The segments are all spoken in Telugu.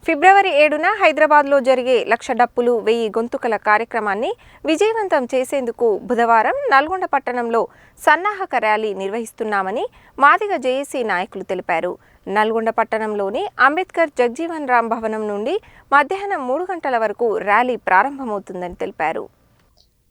ఫిబ్రవరి 7న హైదరాబాద్లో జరిగే లక్ష డప్పులు 1000 గొంతుకల కార్యక్రమాన్ని విజయవంతం చేసేందుకు బుధవారం నల్గొండ పట్టణంలో సన్నాహక ర్యాలీ నిర్వహిస్తున్నామని మాదిగ జేఏసీ నాయకులు తెలిపారు. నల్గొండ పట్టణంలోని అంబేద్కర్ జగ్జీవన్ రామ్ భవనం నుండి మధ్యాహ్నం 3 గంటల వరకు ర్యాలీ ప్రారంభమవుతుందని తెలిపారు.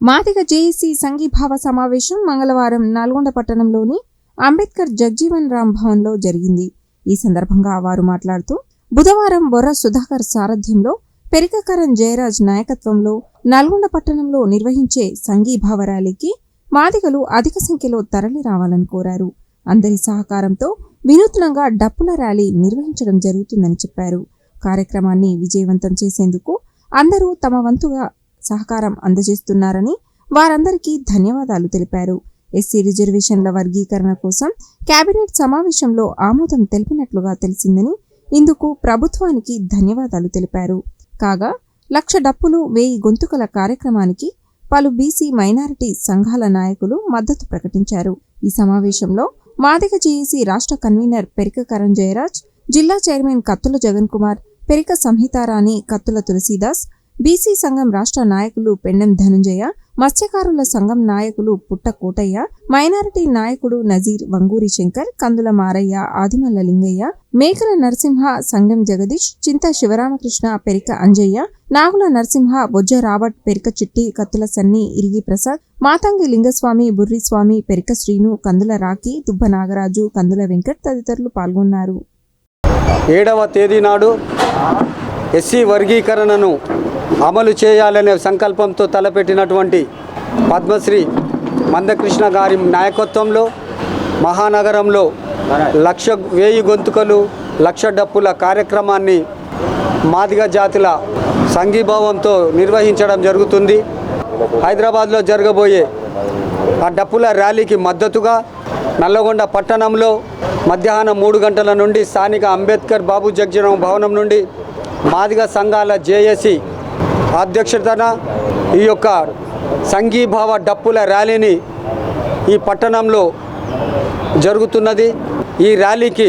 మాదిగ జేఏసీ సంఘీభావ సమావేశం మంగళవారం నల్గొండ పట్టణంలోని అంబేద్కర్ జగ్జీవన్ రామ్ భవన్లో జరిగింది. ఈ సందర్భంగా వారు మాట్లాడుతూ బుధవారం బొర్ర సుధాకర్ సారథ్యంలో పెరికకరణ్ జయరాజ్ నాయకత్వంలో నల్గొండ పట్టణంలో నిర్వహించే సంఘీభావ ర్యాలీకి మాదిగలు అధిక సంఖ్యలో తరలి రావాలని కోరారు. అందరి సహకారంతో వినూత్నంగా డప్పుల ర్యాలీ నిర్వహించడం జరుగుతుందని చెప్పారు. కార్యక్రమాన్ని విజయవంతం చేసేందుకు అందరూ తమ వంతుగా సహకారం అందజేస్తున్నారని వారందరికీ ధన్యవాదాలు తెలిపారు. ఎస్సీ రిజర్వేషన్ల వర్గీకరణ కోసం కేబినెట్ సమావేశంలో ఆమోదం తెలిపినట్లుగా తెలిసిందని ఇందుకు ప్రభుత్వానికి ధన్యవాదాలు తెలిపారు. కాగా లక్ష డప్పులు 1000 గొంతుకల కార్యక్రమానికి పలు బీసీ మైనారిటీ సంఘాల నాయకులు మద్దతు ప్రకటించారు. ఈ సమావేశంలో మాదిగ జేఏసీ రాష్ట్ర కన్వీనర్ పెరికకరణ్ జయరాజ్, జిల్లా చైర్మన్ కత్తుల జగన్ కుమార్, పెరిక సంహితారాణి కత్తుల తులసీదాస్, బీసీ సంఘం రాష్ట్ర నాయకులు పెండెం ధనుంజయ, మత్స్యకారుల సంఘం నాయకులు పుట్ట కోటయ్య, మైనారిటీ నాయకుడు నజీర్ వంగూరి శంకర్, కందుల మారయ్య, ఆదిమల్ల లింగయ్య, మేకల నరసింహ, సంగం జగదీష్, చింత శివరామకృష్ణ, పెరిక అంజయ్య, నాగుల నరసింహ, బొజ్జ రాబర్ట్, పెరిక చిట్టి, కత్తుల సన్ని, ఇరిగి ప్రసాద్, మాతంగి లింగస్వామి, బుర్రిస్వామి, పెరిక శ్రీను, కందుల రాఖీ, దుబ్బ నాగరాజు, కందుల వెంకట్ తదితరులు పాల్గొన్నారు. 7వ తేదీ నాడు ఎస్సీ వర్గీకరణను అమలు చేయాలనే సంకల్పంతో తలపెట్టినటువంటి పద్మశ్రీ మందకృష్ణ గారి నాయకత్వంలో మహానగరంలో 1000 గొంతుకలు 1,00,000 డప్పుల కార్యక్రమాన్ని మాదిగ జాతుల సంఘీభావంతో నిర్వహించడం జరుగుతుంది. హైదరాబాద్లో జరగబోయే ఆ డప్పుల ర్యాలీకి మద్దతుగా నల్లగొండ పట్టణంలో మధ్యాహ్నం 3 గంటల నుండి స్థానిక అంబేద్కర్ బాబు జగ్జీవన్ భవనం నుండి మాదిగ సంఘాల జేఏసీ అధ్యక్షతన ఈ యొక్క సంఘీభావ డప్పుల ర్యాలీని ఈ పట్టణంలో జరుగుతున్నది. ఈ ర్యాలీకి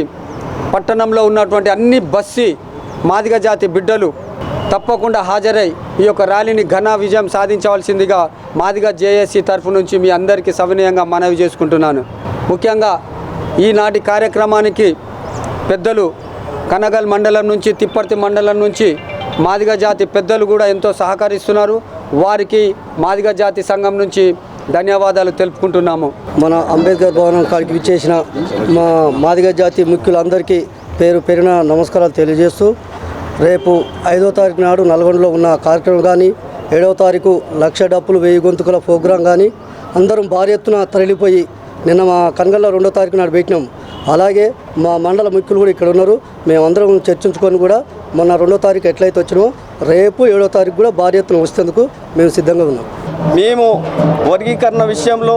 పట్టణంలో ఉన్నటువంటి అన్ని బస్సీ మాదిగ జాతి బిడ్డలు తప్పకుండా హాజరై ఈ యొక్క ర్యాలీని ఘన విజయం సాధించవలసిందిగా మాదిగ జేఏసీ తరఫు నుంచి మీ అందరికీ సవినయంగా మనవి చేసుకుంటున్నాను. ముఖ్యంగా ఈనాటి కార్యక్రమానికి పెద్దలు కనగల్ మండలం నుంచి, తిప్పర్తి మండలం నుంచి మాదిగ జాతి పెద్దలు కూడా ఎంతో సహకరిస్తున్నారు. వారికి మాదిగ జాతి సంఘం నుంచి ధన్యవాదాలు తెలుపుకుంటున్నాము. మన అంబేద్కర్ భవనం కాడికి విచ్చేసిన మా మాదిగ జాతి ముఖ్యులందరికీ పేరు పేరున నమస్కారాలు తెలియజేస్తూ, రేపు 5వ తారీఖు నాడు నల్గొండలో ఉన్న కార్యక్రమం కానీ, 7వ తారీఖు 1,00,000 డప్పులు 1000 గొంతుకల ప్రోగ్రాం కానీ అందరం భారీ ఎత్తున తరలిపోయి నిన్న మా కనగల్లో 2వ తారీఖు నాడు పెట్టినాం. అలాగే మా మండల ముఖ్యులు కూడా ఇక్కడ ఉన్నారు. మేమందరం చర్చించుకొని కూడా మొన్న 2వ తారీఖు ఎట్లయితే వచ్చినామో రేపు 7వ తారీఖు కూడా భారీ ఎత్తున వచ్చేందుకు మేము సిద్ధంగా ఉన్నాం. మేము వర్గీకరణ విషయంలో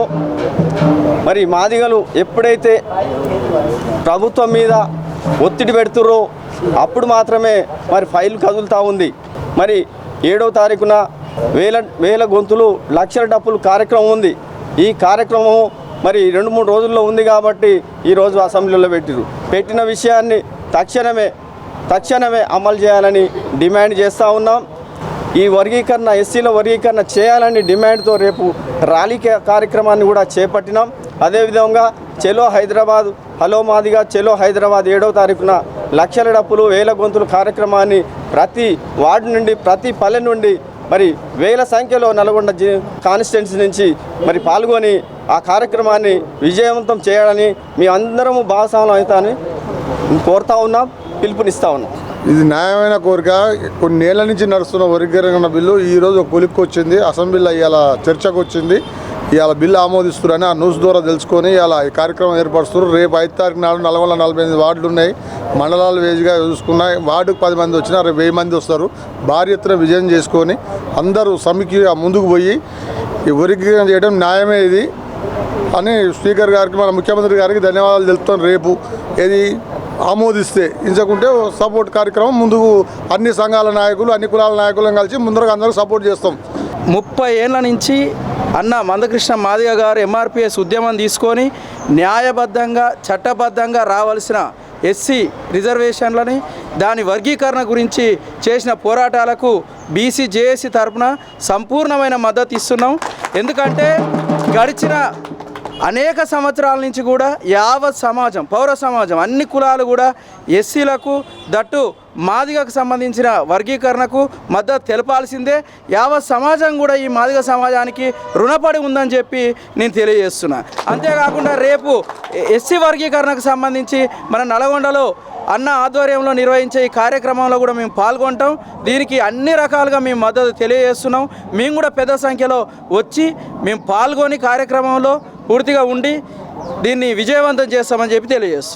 మరి మాదిగలు ఎప్పుడైతే ప్రభుత్వం మీద ఒత్తిడి పెడుతుర్రో అప్పుడు మాత్రమే మరి ఫైల్ కదులుతూ ఉంది. మరి 7వ తారీఖున వేల గొంతులు 1,00,000 డప్పులు కార్యక్రమం ఉంది. ఈ కార్యక్రమం మరి 2-3 రోజుల్లో ఉంది కాబట్టి ఈరోజు అసెంబ్లీలో పెట్టిన విషయాన్ని తక్షణమే అమలు చేయాలని డిమాండ్ చేస్తూ ఉన్నాం. ఈ వర్గీకరణ ఎస్సీల వర్గీకరణ చేయాలని డిమాండ్తో రేపు ర్యాలీ కార్యక్రమాన్ని కూడా చేపట్టినాం. అదేవిధంగా చెలో హైదరాబాద్, హలో మాదిగా చెలో హైదరాబాద్ 7వ తారీఖున 1,00,000 డప్పులు 1000 గొంతులు కార్యక్రమాన్ని ప్రతి వార్డు నుండి, ప్రతి పల్లె నుండి మరి వేల సంఖ్యలో నల్గొండ కాన్స్టిట్యున్సీ నుంచి మరి పాల్గొని ఆ కార్యక్రమాన్ని విజయవంతం చేయాలని మీ అందరము భాగస్వాములు అవుతామని కోరుతా ఉన్నాం, పిలుపునిస్తూ ఉన్నాం. ఇది న్యాయమైన కోరిక. కొన్ని ఏళ్ల నుంచి నడుస్తున్న వర్గీకరణ బిల్లు ఈరోజు ఒక కొలిక్కి వచ్చింది. అసెంబ్లీలో ఇవాళ చర్చకు వచ్చింది. ఇవాళ బిల్లు ఆమోదిస్తున్నారని ఆ న్యూస్ ద్వారా తెలుసుకొని ఇవాళ ఈ కార్యక్రమం ఏర్పరుస్తున్నారు. రేపు 5వ తారీఖు నాడు నల్గొండ 48 వార్డులు ఉన్నాయి. మండలాలు వేజ్గా చూసుకున్నాయి. వార్డుకు 10 మంది వచ్చినా రేపు 1000 మంది వస్తారు. భారీ ఎత్తున విజయం చేసుకొని అందరూ సమికిగా ముందుకు పోయి ఈ వర్గీకరణ చేయడం న్యాయమే ఇది అని స్పీకర్ గారికి, మన ముఖ్యమంత్రి గారికి ధన్యవాదాలు తెలుపుతాను. రేపు ఏది ఆమోదిస్తే ఇంచకుంటే సపోర్ట్ కార్యక్రమం ముందుకు అన్ని సంఘాల నాయకులు, అన్ని కులాల నాయకులను కలిసి ముందరగా అందరూ సపోర్ట్ చేస్తాం. 30 ఏళ్ల నుంచి అన్న మందకృష్ణ మాదిగ గారు ఎంఆర్పిఎస్ ఉద్యమం తీసుకొని న్యాయబద్ధంగా చట్టబద్ధంగా రావాల్సిన ఎస్సీ రిజర్వేషన్లని దాని వర్గీకరణ గురించి చేసిన పోరాటాలకు బీసీ జేఏసీ తరఫున సంపూర్ణమైన మద్దతు ఇస్తున్నాం. ఎందుకంటే గడిచిన అనేక సంవత్సరాల నుంచి కూడా యావత్ సమాజం, పౌర సమాజం, అన్ని కులాలు కూడా ఎస్సీలకు దట్టు మాదిగకు సంబంధించిన వర్గీకరణకు మద్దతు తెలపాల్సిందే. యావత్ సమాజం కూడా ఈ మాదిగ సమాజానికి రుణపడి ఉందని చెప్పి నేను తెలియజేస్తున్నా. అంతేకాకుండా రేపు ఎస్సీ వర్గీకరణకు సంబంధించి మన నల్గొండలో అన్న ఆధ్వర్యంలో నిర్వహించే ఈ కార్యక్రమంలో కూడా మేము పాల్గొంటాం. దీనికి అన్ని రకాలుగా మేము మద్దతు తెలియజేస్తున్నాం. మేము కూడా పెద్ద సంఖ్యలో వచ్చి మేము పాల్గొని కార్యక్రమంలో పూర్తిగా ఉండి దీన్ని విజయవంతం చేస్తామని చెప్పి తెలియజేస్తున్నాం.